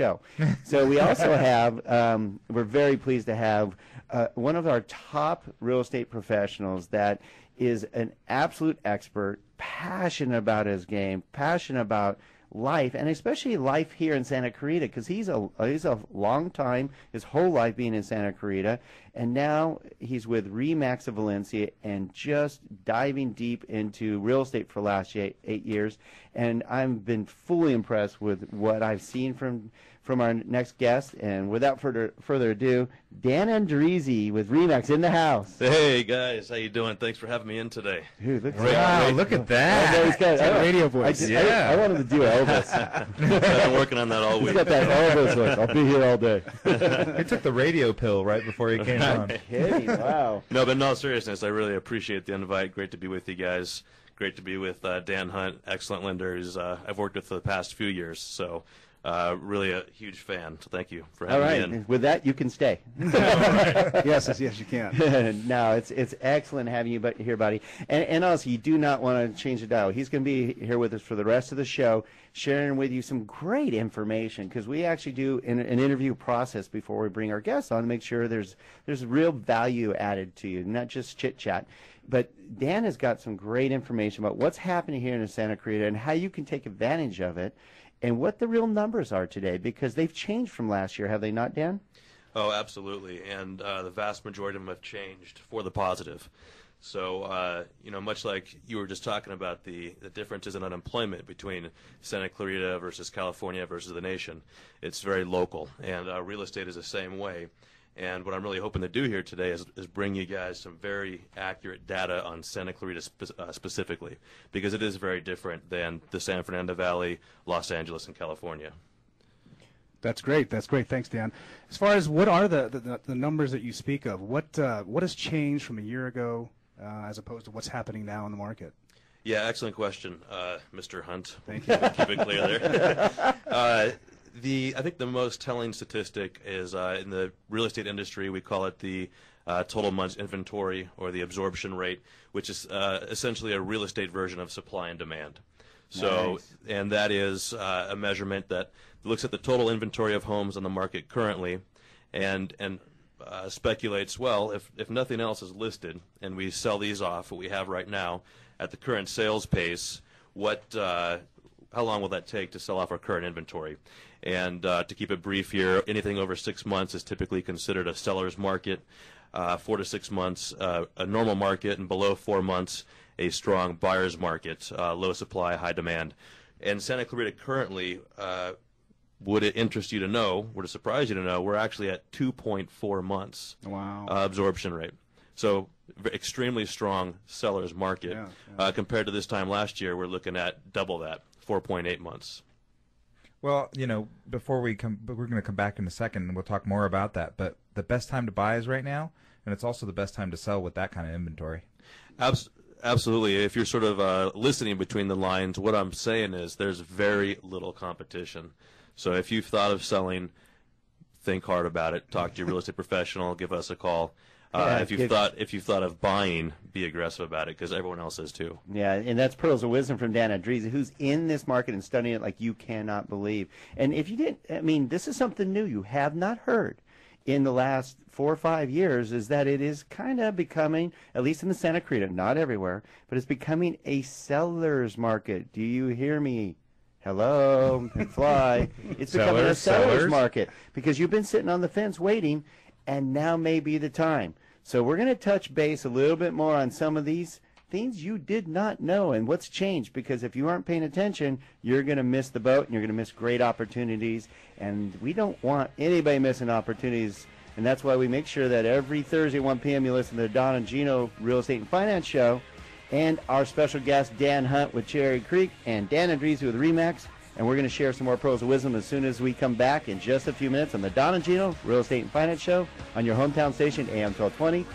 show. So we also have, we're very pleased to have one of our top real estate professionals that is an absolute expert, passionate about his game, passionate about life, and especially life here in Santa Clarita, because he's a long time, his whole life being in Santa Clarita, and now he's with Remax of Valencia and just diving deep into real estate for the last 8 years. And I've been fully impressed with what I've seen from our next guest. And without further ado, Dan Andrizzi with Remax in the house. Hey guys, how you doing? Thanks for having me in today. Dude, Wow, look at that. Oh, he's got a radio voice. I wanted to do Elvis. I've been working on that all week. He's got that Elvis voice. I'll be here all day. He took the radio pill right before he came on. Kidding, wow. No, but in all seriousness, I really appreciate the invite. Great to be with you guys. Great to be with Dan Hunt, excellent lender. I've worked with for the past few years, so really a huge fan. So thank you for having me in. With that, you can stay. Yes, you can. No, it's excellent having you here, buddy. And also, you do not want to change the dial. He's going to be here with us for the rest of the show, sharing with you some great information, because we actually do an interview process before we bring our guests on to make sure there's real value added to you, not just chit-chat. But Dan has got some great information about what's happening here in Santa Clarita and how you can take advantage of it, and what the real numbers are today, because they've changed from last year, have they not, Dan? Oh, absolutely, and the vast majority of them have changed for the positive. So, much like you were just talking about the differences in unemployment between Santa Clarita versus California versus the nation, it's very local, and real estate is the same way. And what I'm really hoping to do here today is bring you guys some very accurate data on Santa Clarita specifically, because it is very different than the San Fernando Valley, Los Angeles, and California. That's great. That's great. Thanks, Dan. As far as what are the numbers that you speak of, what has changed from a year ago as opposed to what's happening now in the market? Yeah, excellent question, Mr. Hunt. Thank you. Keep it clear there. I think the most telling statistic is in the real estate industry, we call it the total months inventory, or the absorption rate, which is essentially a real estate version of supply and demand. So, nice. And that is a measurement that looks at the total inventory of homes on the market currently, and speculates, well, if nothing else is listed and we sell these off, what we have right now at the current sales pace, how long will that take to sell off our current inventory? And to keep it brief here, anything over 6 months is typically considered a seller's market, 4 to 6 months a normal market, and below 4 months a strong buyer's market, low supply, high demand. And Santa Clarita currently, would it interest you to know, would it surprise you to know, we're actually at 2.4 months absorption rate. So extremely strong seller's market. Compared to this time last year, we're looking at double that, 4.8 months. Well, before we're going to come back in a second, and we'll talk more about that. But the best time to buy is right now, and it's also the best time to sell with that kind of inventory. Absolutely. If you're sort of listening between the lines, what I'm saying is there's very little competition. So if you've thought of selling, think hard about it. Talk to your real estate professional. Give us a call. If you've thought of buying, be aggressive about it, because everyone else is too. Yeah, and that's pearls of wisdom from Dan Andrizzi, who's in this market and studying it like you cannot believe. And if you didn't, this is something new you have not heard in the last 4 or 5 years, is that it is kind of becoming, at least in the Santa Clarita, not everywhere, but it's becoming a seller's market. Do you hear me? Hello, fly. It's becoming a seller's market, because you've been sitting on the fence waiting, and now may be the time. So we're going to touch base a little bit more on some of these things you did not know and what's changed, because if you aren't paying attention, you're going to miss the boat, and you're going to miss great opportunities, and we don't want anybody missing opportunities, and that's why we make sure that every Thursday at 1 p.m. you listen to the Don and Gino Real Estate and Finance Show, and our special guest Dan Hunt with Cherry Creek and Dan Andrizzi with Remax. And we're going to share some more pearls of wisdom as soon as we come back in just a few minutes on the Don and Gino Real Estate and Finance Show on your hometown station, AM 1220.